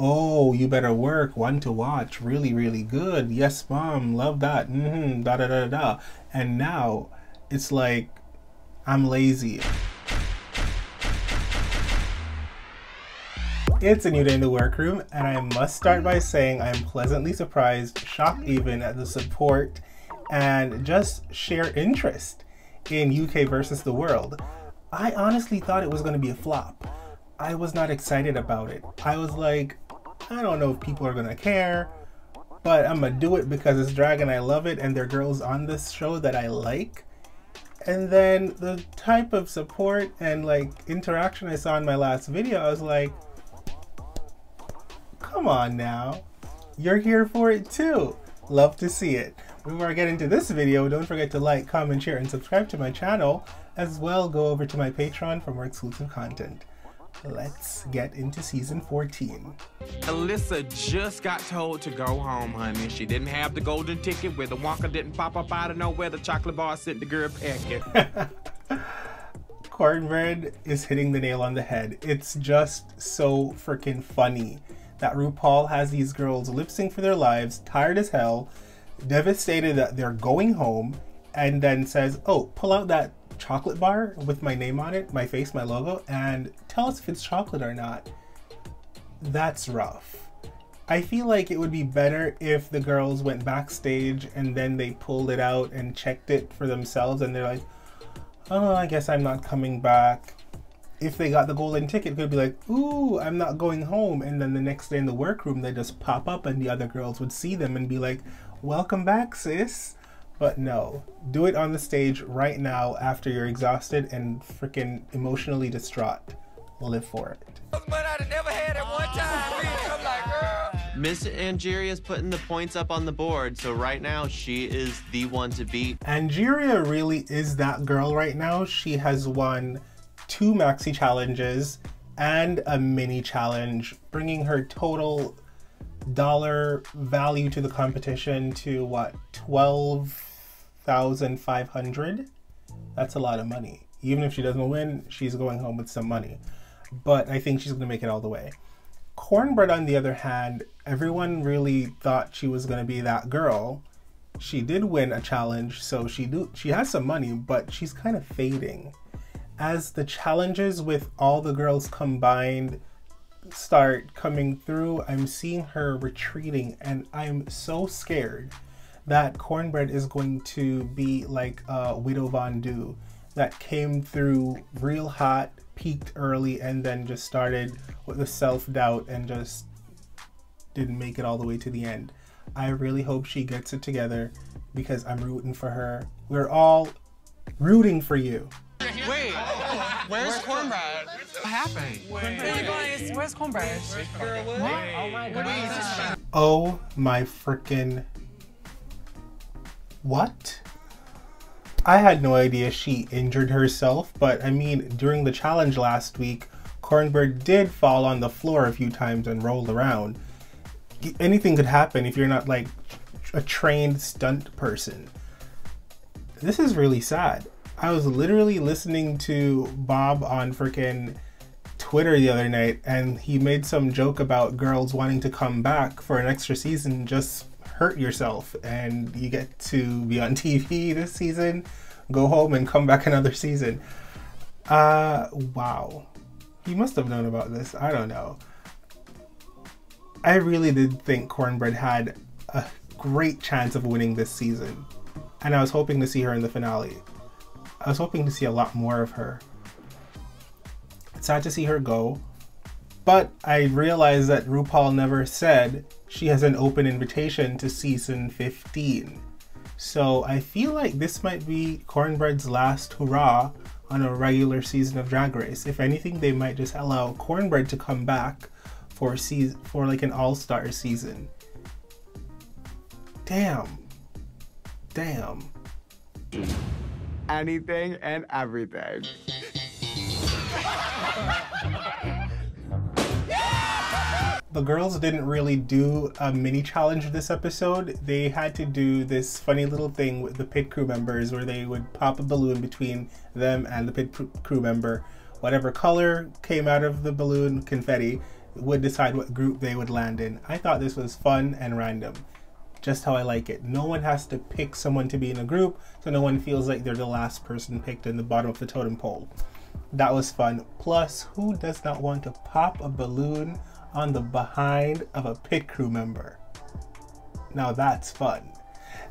oh, you better work, one to watch, really, really good. Yes, mom, love that. Da da da da. And now it's like, I'm lazy. It's a new day in the workroom, and I must start by saying I'm pleasantly surprised, shocked even, at the support and just sheer interest in UK versus the world. I honestly thought it was going to be a flop. I was not excited about it. I was like, I don't know if people are going to care, but I'm going to do it because it's drag and I love it, and there are girls on this show that I like. And then the type of support and like interaction I saw in my last video, I was like, come on now, you're here for it too. Love to see it. Before I get into this video, don't forget to like, comment, share, and subscribe to my channel. As well, go over to my Patreon for more exclusive content. Let's get into season 14. Alyssa just got told to go home, honey. She didn't have the golden ticket where the Wonka didn't pop up out of nowhere. The chocolate bar sent the girl packing. Cornbread is hitting the nail on the head. It's just so freaking funny that RuPaul has these girls lip sync for their lives, tired as hell, devastated that they're going home, and then says, oh, pull out that chocolate bar with my name on it, my face, my logo, and tell us if it's chocolate or not. That's rough. I feel like it would be better if the girls went backstage and then they pulled it out and checked it for themselves and they're like, oh, I guess I'm not coming back. If they got the golden ticket, it could be like, ooh, I'm not going home. And then the next day in the workroom, they just pop up and the other girls would see them and be like, welcome back, sis. But no, do it on the stage right now after you're exhausted and freaking emotionally distraught. Live for it. But I'd never had it one time. I'm like, girl. Miss Angeria's putting the points up on the board, so right now she is the one to beat. Angeria really is that girl right now. She has won 2 maxi challenges and a mini challenge, bringing her total dollar value to the competition to what, 12,500? That's a lot of money. Even if she doesn't win, she's going home with some money. But I think she's gonna make it all the way. Cornbread, on the other hand, everyone really thought she was gonna be that girl. She did win a challenge, so she has some money, but she's kind of fading. As the challenges with all the girls combined start coming through, I'm seeing her retreating, and I'm so scared that Cornbread is going to be like Widow Von Du, that came through real hot, peaked early, and then just started with the self-doubt and just didn't make it all the way to the end. I really hope she gets it together because I'm rooting for her. We're all rooting for you. Wait, where's Cornbread? What happened? Where's Cornbread? What? Oh my god. Oh my frickin' what? I had no idea she injured herself, but I mean, during the challenge last week, Cornbread did fall on the floor a few times and rolled around. Anything could happen if you're not like a trained stunt person. This is really sad. I was literally listening to Bob on freaking Twitter the other night, and he made some joke about girls wanting to come back for an extra season. Just hurt yourself and you get to be on TV this season, go home and come back another season. Wow. He must have known about this. I don't know. I really did think Cornbread had a great chance of winning this season, and I was hoping to see her in the finale. I was hoping to see a lot more of her. It's sad to see her go, but I realized that RuPaul never said she has an open invitation to season 15. So I feel like this might be Cornbread's last hurrah on a regular season of Drag Race. If anything, they might just allow Cornbread to come back for like an all-star season. Damn. Damn. Anything and everything. The girls didn't really do a mini challenge this episode. They had to do this funny little thing with the pit crew members where they would pop a balloon between them and the pit crew member. Whatever color came out of the balloon, confetti, would decide what group they would land in. I thought this was fun and random. Just how I like it. No one has to pick someone to be in a group, so no one feels like they're the last person picked in the bottom of the totem pole. That was fun. Plus, who does not want to pop a balloon on the behind of a pit crew member? Now that's fun.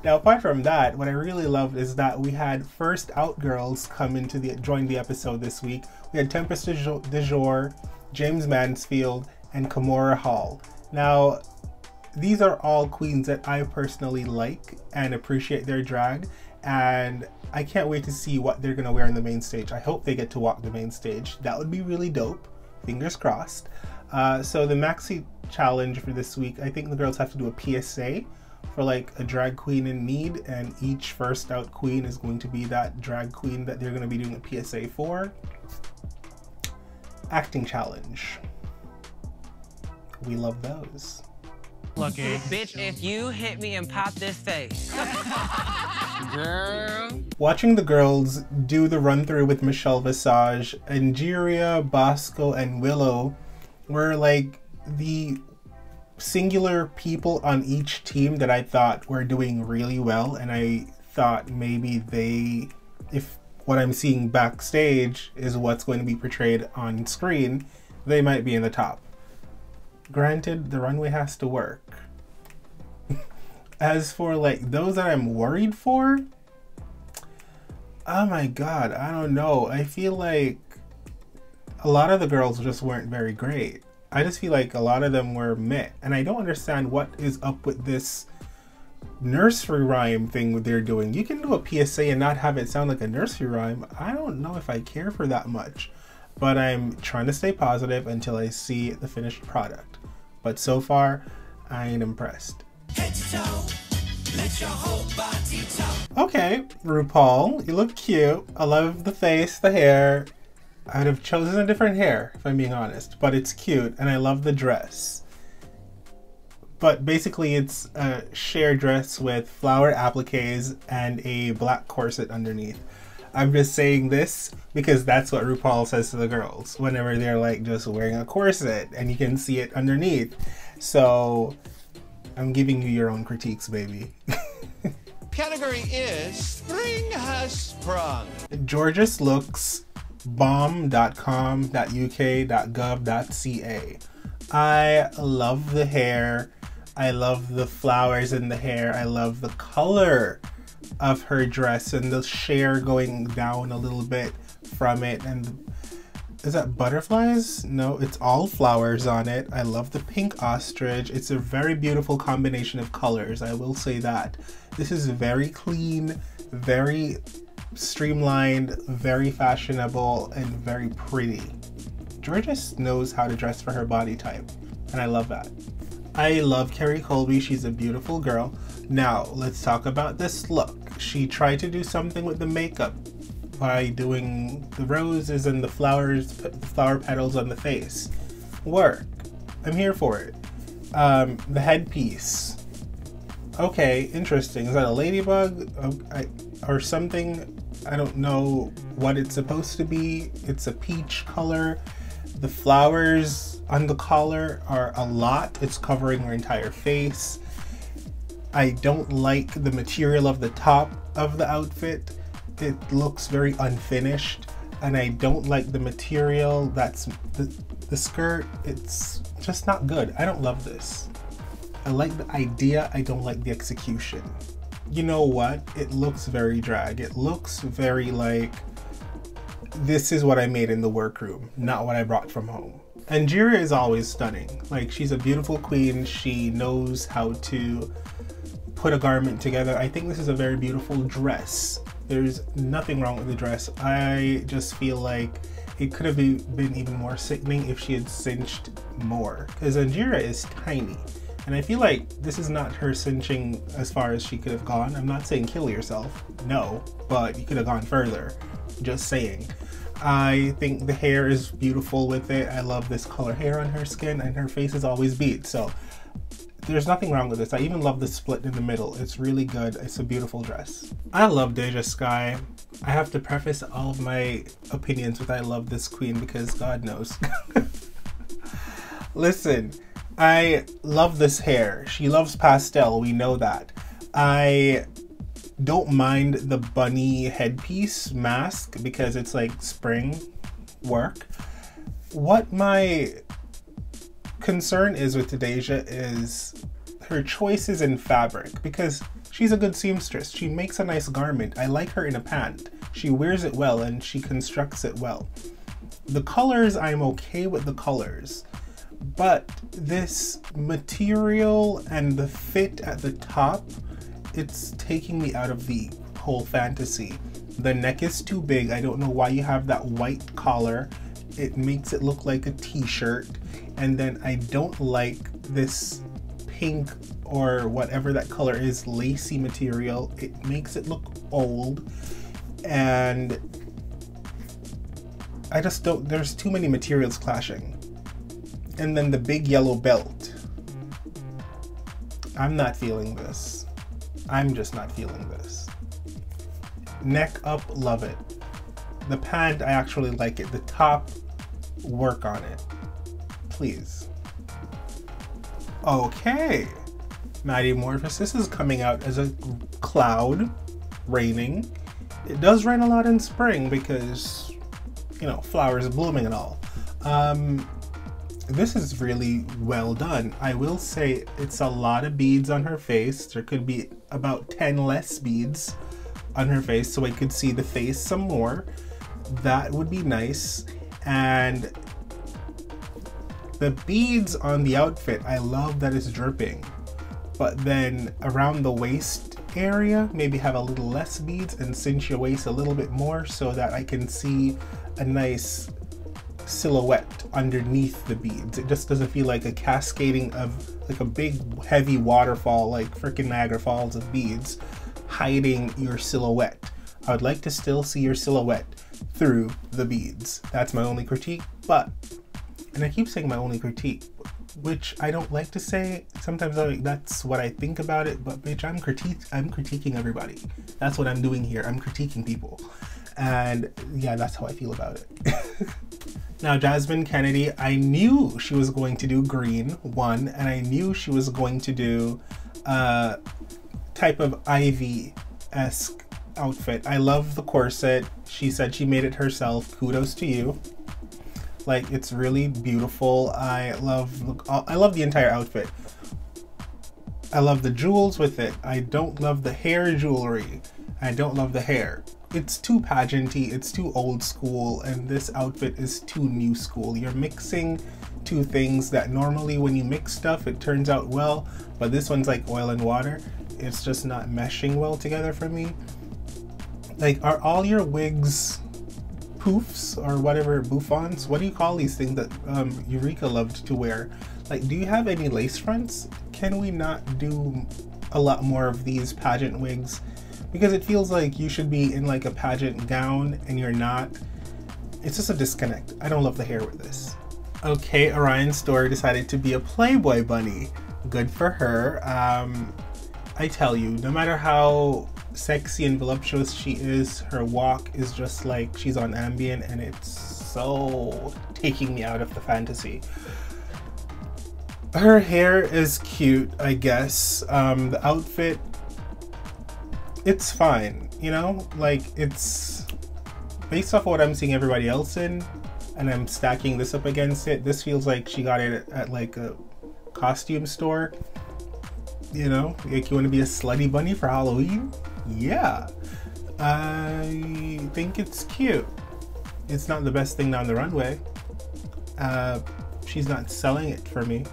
Now, apart from that, what I really loved is that we had first out girls come into join the episode this week. We had Tempest DeJour, James Mansfield, and Kimora Hall. Now, these are all queens that I personally like and appreciate their drag, and I can't wait to see what they're gonna wear on the main stage. I hope they get to walk the main stage. That would be really dope. Fingers crossed. So the maxi challenge for this week, I think the girls have to do a PSA for like a drag queen in need, and each first out queen is going to be that drag queen that they're going to be doing a PSA for. Acting challenge. We love those. Lucky. Bitch, if you hit me and pop this face. Girl. Watching the girls do the run through with Michelle Visage, Angeria, Bosco, and Willow were like the singular people on each team that I thought were doing really well, and I thought maybe they, if what I'm seeing backstage is what's going to be portrayed on screen, they might be in the top. Granted, the runway has to work. As for like those that I'm worried for, oh my god, I don't know. I feel like a lot of the girls just weren't very great. I just feel like a lot of them were meh, and I don't understand what is up with this nursery rhyme thing they're doing. You can do a PSA and not have it sound like a nursery rhyme. I don't know if I care for that much, but I'm trying to stay positive until I see the finished product. But so far, I ain't impressed. Head to toe, let your whole body talk. Okay, RuPaul, you look cute. I love the face, the hair. I would have chosen a different hair, if I'm being honest, but it's cute, and I love the dress. But basically it's a sheer dress with flower appliques and a black corset underneath. I'm just saying this because that's what RuPaul says to the girls whenever they're like just wearing a corset and you can see it underneath. So I'm giving you your own critiques, baby. Category is Spring Has Sprung. George's looks bomb.com.uk.gov.ca. I love the hair. I love the flowers in the hair. I love the color of her dress and the sheer going down a little bit from it. And is that butterflies? No, it's all flowers on it. I love the pink ostrich. It's a very beautiful combination of colors, I will say that. This is very clean, very streamlined, very fashionable, and very pretty. Georgia knows how to dress for her body type, and I love that. I love Carrie Colby. She's a beautiful girl. Now, let's talk about this look. She tried to do something with the makeup by doing the roses and the flowers, flower petals on the face. Work. I'm here for it. The headpiece. Okay, interesting. Is that a ladybug or something? I don't know what it's supposed to be. It's a peach color. The flowers on the collar are a lot. It's covering her entire face. I don't like the material of the top of the outfit. It looks very unfinished, and I don't like the material that's the skirt. It's just not good. I don't love this. I like the idea. I don't like the execution. You know what? It looks very drag. It looks very like this is what I made in the workroom, not what I brought from home. Angeria is always stunning. Like, she's a beautiful queen. She knows how to put a garment together. I think this is a very beautiful dress. There's nothing wrong with the dress. I just feel like it could have been even more sickening if she had cinched more, because Angeria is tiny. And I feel like this is not her cinching as far as she could have gone. I'm not saying kill yourself, no, but you could have gone further. Just saying. I think the hair is beautiful with it. I love this color hair on her skin, and her face is always beat. So there's nothing wrong with this. I even love the split in the middle. It's really good. It's a beautiful dress. I love Deja Skye. I have to preface all of my opinions with I love this queen because God knows. Listen, I love this hair. She loves pastel, we know that. I don't mind the bunny headpiece mask because it's like spring work. What my concern is with Deja is her choices in fabric, because she's a good seamstress. She makes a nice garment. I like her in a pant. She wears it well and she constructs it well. The colors, I'm okay with the colors, but this material and the fit at the top, it's taking me out of the whole fantasy. The neck is too big. I don't know why you have that white collar. It makes it look like a t-shirt. And then I don't like this pink or whatever that color is, lacy material. It makes it look old. And I just don't, there's too many materials clashing. And then the big yellow belt. I'm not feeling this. I'm just not feeling this. Neck up, love it. The pant, I actually like it. The top, work on it. Please. Okay. Maddie Morphus, this is coming out as a cloud, raining. It does rain a lot in spring because, you know, flowers blooming and all. This is really well done. I will say it's a lot of beads on her face. There could be about 10 less beads on her face so I could see the face some more. That would be nice. And the beads on the outfit, I love that it's dripping. But then around the waist area, maybe have a little less beads and cinch your waist a little bit more so that I can see a nice silhouette underneath the beads. It just doesn't feel like a cascading of like a big heavy waterfall like freaking Niagara Falls of beads hiding your silhouette. I would like to still see your silhouette through the beads. That's my only critique, but, and I keep saying my only critique, which I don't like to say. Sometimes that's what I think about it, but bitch, I'm critiquing everybody. That's what I'm doing here. I'm critiquing people. And yeah, that's how I feel about it. Now, Jasmine Kennedy, I knew she was going to do green, one, and I knew she was going to do a type of Ivy-esque outfit. I love the corset. She said she made it herself. Kudos to you. Like, it's really beautiful. I love the entire outfit. I love the jewels with it. I don't love the hair jewelry. I don't love the hair. It's too pageanty, it's too old school, and this outfit is too new school. You're mixing two things that normally when you mix stuff, it turns out well, but this one's like oil and water. It's just not meshing well together for me. Like, are all your wigs poofs or whatever, bouffants? What do you call these things that Eureka loved to wear? Like, do you have any lace fronts? Can we not do a lot more of these pageant wigs? Because it feels like you should be in like a pageant gown and you're not. It's just a disconnect. I don't love the hair with this. Okay, Orion Story decided to be a Playboy bunny. Good for her. I tell you, no matter how sexy and voluptuous she is, her walk is just like she's on Ambien, and it's so taking me out of the fantasy. Her hair is cute, I guess. The outfit, it's fine, you know? Like, it's based off of what I'm seeing everybody else in, and I'm stacking this up against it. This feels like she got it at like a costume store. You know, like, you want to be a slutty bunny for Halloween? Yeah. I think it's cute. It's not the best thing on the runway. She's not selling it for me.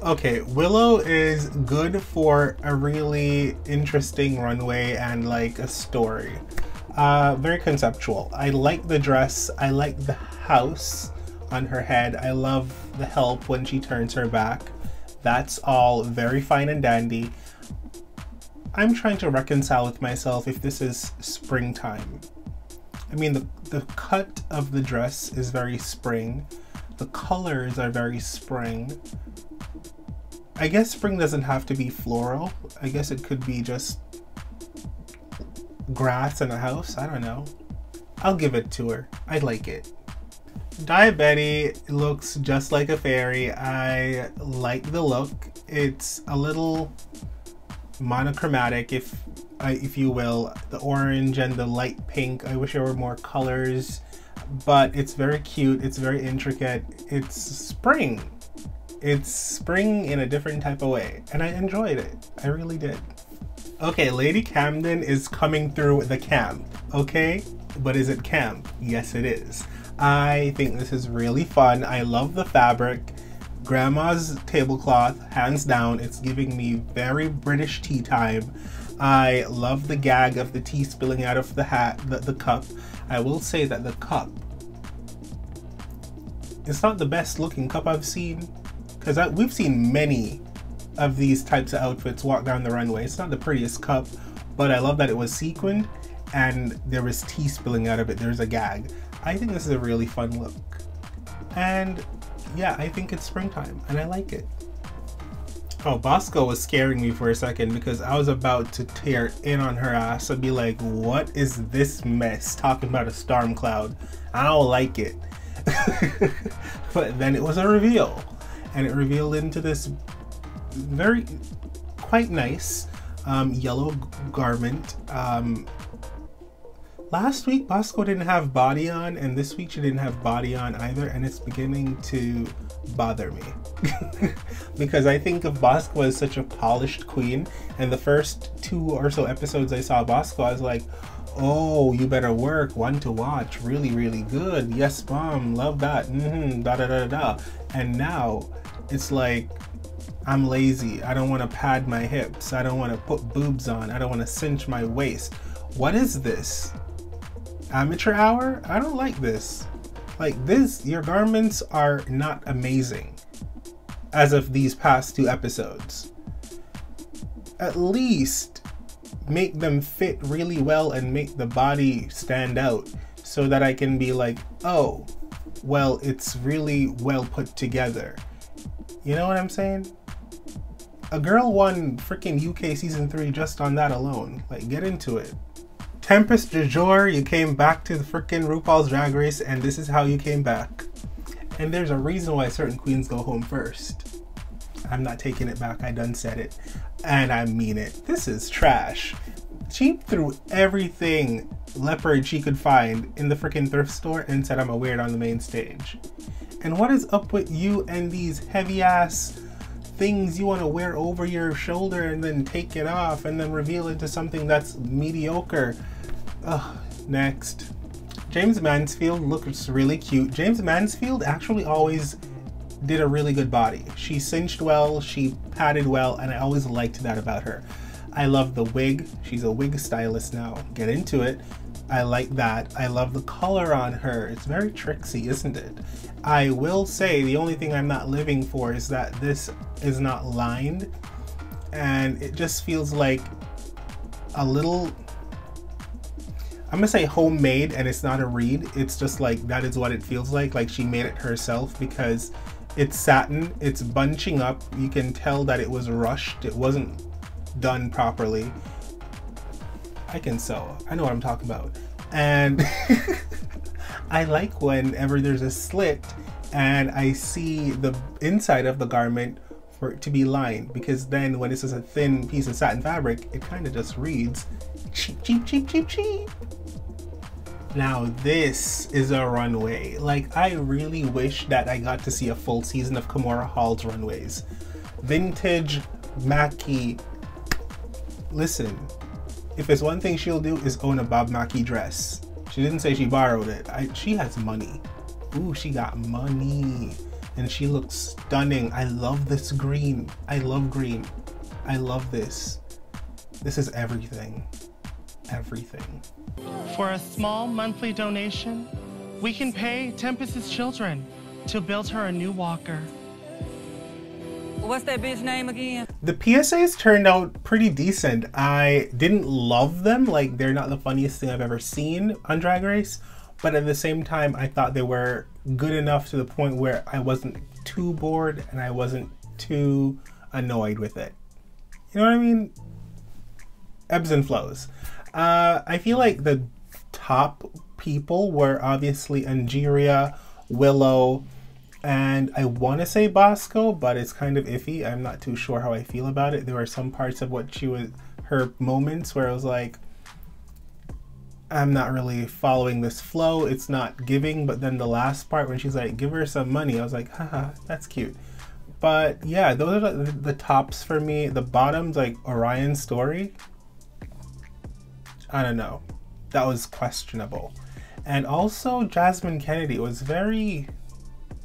Okay, Willow is good for a really interesting runway and like a story. Very conceptual. I like the dress. I like the house on her head. I love the help when she turns her back. That's all very fine and dandy. I'm trying to reconcile with myself if this is springtime. I mean, the cut of the dress is very spring. The colors are very spring. I guess spring doesn't have to be floral. I guess it could be just grass and a house. I don't know. I'll give it to her. I like it. Diabetes looks just like a fairy. I like the look. It's a little monochromatic, if you will. The orange and the light pink. I wish there were more colors, but it's very cute. It's very intricate. It's spring. It's spring in a different type of way, and I enjoyed it. I really did. Okay, Lady Camden is coming through the camp, okay? But is it camp? Yes, it is. I think this is really fun. I love the fabric. Grandma's tablecloth, hands down. It's giving me very British tea time. I love the gag of the tea spilling out of the cup. I will say that the cup, it's not the best looking cup I've seen, because we've seen many of these types of outfits walk down the runway. It's not the prettiest cup, but I love that it was sequined and there was tea spilling out of it. There's a gag. I think this is a really fun look. And yeah, I think it's springtime and I like it. Oh, Bosco was scaring me for a second because I was about to tear in on her ass and be like, what is this mess? Talking about a storm cloud. I don't like it. But then it was a reveal, and it revealed into this very quite nice yellow garment. Last week Bosco didn't have body on, and this week she didn't have body on either, and it's beginning to bother me. Because I think of Bosco as such a polished queen, and the first 2 or so episodes I saw Bosco, I was like, oh, you better work, one to watch, really, really good, yes mom, love that, da da da da. And now it's like, I'm lazy, I don't want to pad my hips, I don't want to put boobs on, I don't want to cinch my waist. What is this? Amateur hour? I don't like this. Like this, your garments are not amazing as of these past 2 episodes. At least make them fit really well and make the body stand out so that I can be like, oh, well, it's really well put together. You know what I'm saying? A girl won freaking UK season 3 just on that alone. Like, get into it. Tempest du jour, you came back to the freaking RuPaul's Drag Race, and this is how you came back. And there's a reason why certain queens go home first. I'm not taking it back, I done said it. And I mean it. This is trash. She threw everything leopard she could find in the freaking thrift store and said, I'm a weird on the main stage. And what is up with you and these heavy ass things you want to wear over your shoulder and then take it off and then reveal into something that's mediocre? Ugh, next. James Mansfield looks really cute. James Mansfield actually always did a really good body. She cinched well, she padded well, and I always liked that about her. I love the wig. She's a wig stylist now. Get into it. I like that. I love the color on her. It's very tricksy, isn't it? I will say the only thing I'm not living for is that this is not lined, and it just feels like a little, I'm gonna say homemade, and it's not a read. It's just like, that is what it feels like she made it herself, because it's satin, it's bunching up. You can tell that it was rushed. It wasn't done properly. I can sew. I know what I'm talking about. And I like whenever there's a slit and I see the inside of the garment for it to be lined, because then when it's just a thin piece of satin fabric, it kind of just reads cheap, cheap, cheap, cheap, cheap. Now this is a runway. Like, I really wish that I got to see a full season of Kimora Hall's runways. Vintage Mackie. Listen, if there's one thing she'll do is own a Bob Mackie dress. She didn't say she borrowed it. She has money. Ooh, she got money. And she looks stunning. I love this green. I love green. I love this. This is everything. Everything. For a small monthly donation, we can pay Tempest's children to build her a new walker. What's that bitch name again? The PSAs turned out pretty decent. I didn't love them. Like, they're not the funniest thing I've ever seen on Drag Race. But at the same time, I thought they were good enough to the point where I wasn't too bored and I wasn't too annoyed with it. You know what I mean? Ebbs and flows. I feel like the top people were obviously Angeria, Willow, and I want to say Bosco, but it's kind of iffy. I'm not too sure how I feel about it. There were some parts of what her moments where I was like, I'm not really following this flow. It's not giving. But then the last part when she's like, give her some money, I was like, haha, that's cute. But yeah, those are the tops for me. The bottoms, like Orion's story, I don't know. That was questionable. And also Jasmine Kennedy was very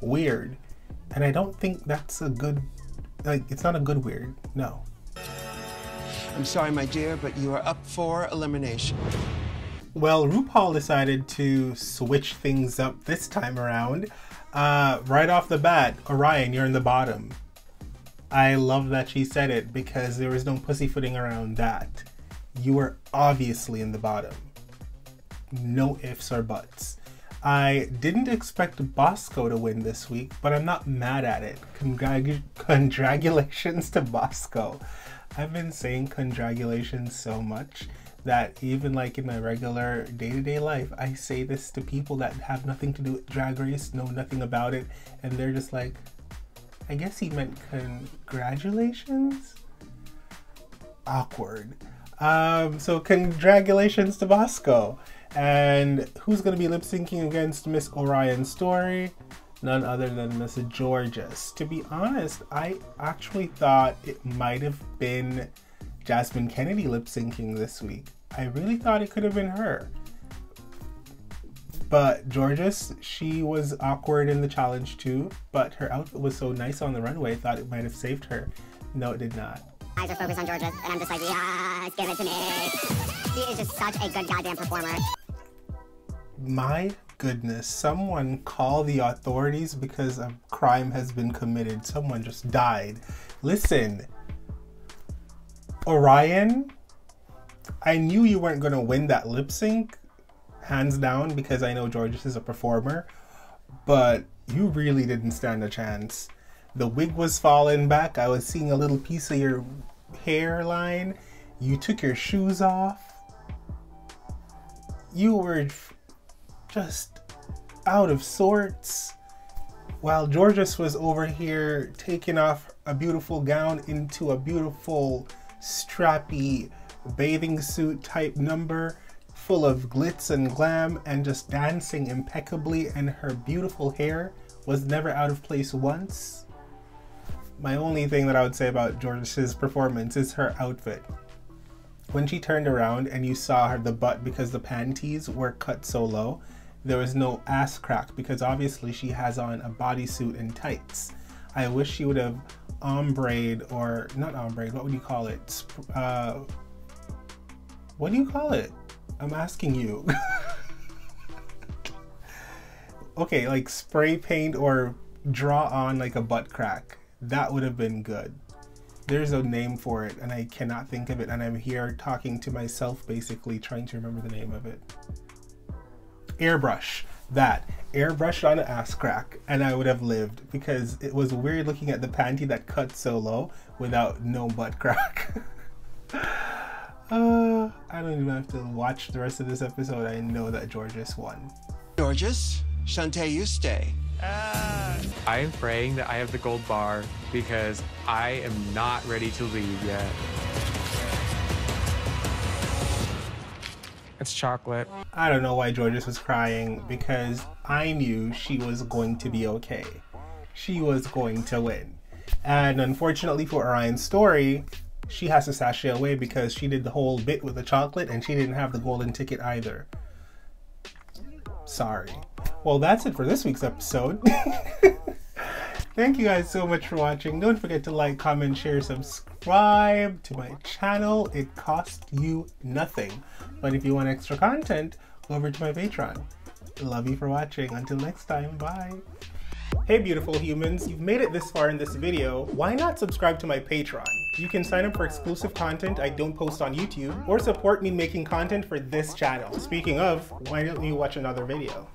weird. And I don't think that's a good, like, it's not a good weird, no. I'm sorry, my dear, but you are up for elimination. Well, RuPaul decided to switch things up this time around. Right off the bat, Orion, you're in the bottom. I love that she said it because there was no pussyfooting around that. You were obviously in the bottom. No ifs or buts. I didn't expect Bosco to win this week, but I'm not mad at it. Congratulations to Bosco. I've been saying congratulations so much that even like in my regular day-to-day life, I say this to people that have nothing to do with Drag Race, know nothing about it, and they're just like, I guess he meant congratulations? Awkward. So congratulations to Bosco. And who's gonna be lip-syncing against Miss Orion's story? None other than Miss Georges. To be honest, I actually thought it might have been Jasmine Kennedy lip-syncing this week. I really thought it could have been her. But Georges, she was awkward in the challenge too, but her outfit was so nice on the runway, I thought it might have saved her. No, it did not. Eyes are focused on Georges, and I'm just like, yes, give it to me. He is just such a good goddamn performer. My goodness, someone call the authorities because a crime has been committed. Someone just died. Listen, Orion, I knew you weren't going to win that lip sync, hands down, because I know Georges is a performer, but you really didn't stand a chance. The wig was falling back. I was seeing a little piece of your hairline. You took your shoes off. You were just out of sorts. While Georges was over here taking off a beautiful gown into a beautiful strappy bathing suit type number full of glitz and glam and just dancing impeccably, and her beautiful hair was never out of place once. My only thing that I would say about Georges' performance is her outfit. When she turned around and you saw her the butt because the panties were cut so low, there was no ass crack because obviously she has on a bodysuit and tights. I wish she would have ombre, or not ombre, what would you call it? What do you call it? I'm asking you. Okay, like spray paint or draw on like a butt crack. That would have been good. There's a name for it and I cannot think of it, and I'm here talking to myself basically trying to remember the name of it. Airbrush. That. Airbrush on an ass crack and I would have lived, because it was weird looking at the panty that cut so low without no butt crack. I don't even have to watch the rest of this episode. I know that Georges won. Georges, Shantae, you stay. I am praying that I have the gold bar because I am not ready to leave yet. It's chocolate. I don't know why Georges was crying, because I knew she was going to be okay. She was going to win. And unfortunately for Orion's story, she has to sashay away because she did the whole bit with the chocolate and she didn't have the golden ticket either. Sorry. Well, that's it for this week's episode. Thank you guys so much for watching. Don't forget to like, comment, share, subscribe to my channel. It costs you nothing. But if you want extra content, go over to my Patreon. Love you for watching. Until next time, bye. Hey beautiful humans, you've made it this far in this video. Why not subscribe to my Patreon? You can sign up for exclusive content I don't post on YouTube, or support me making content for this channel. Speaking of, why don't you watch another video?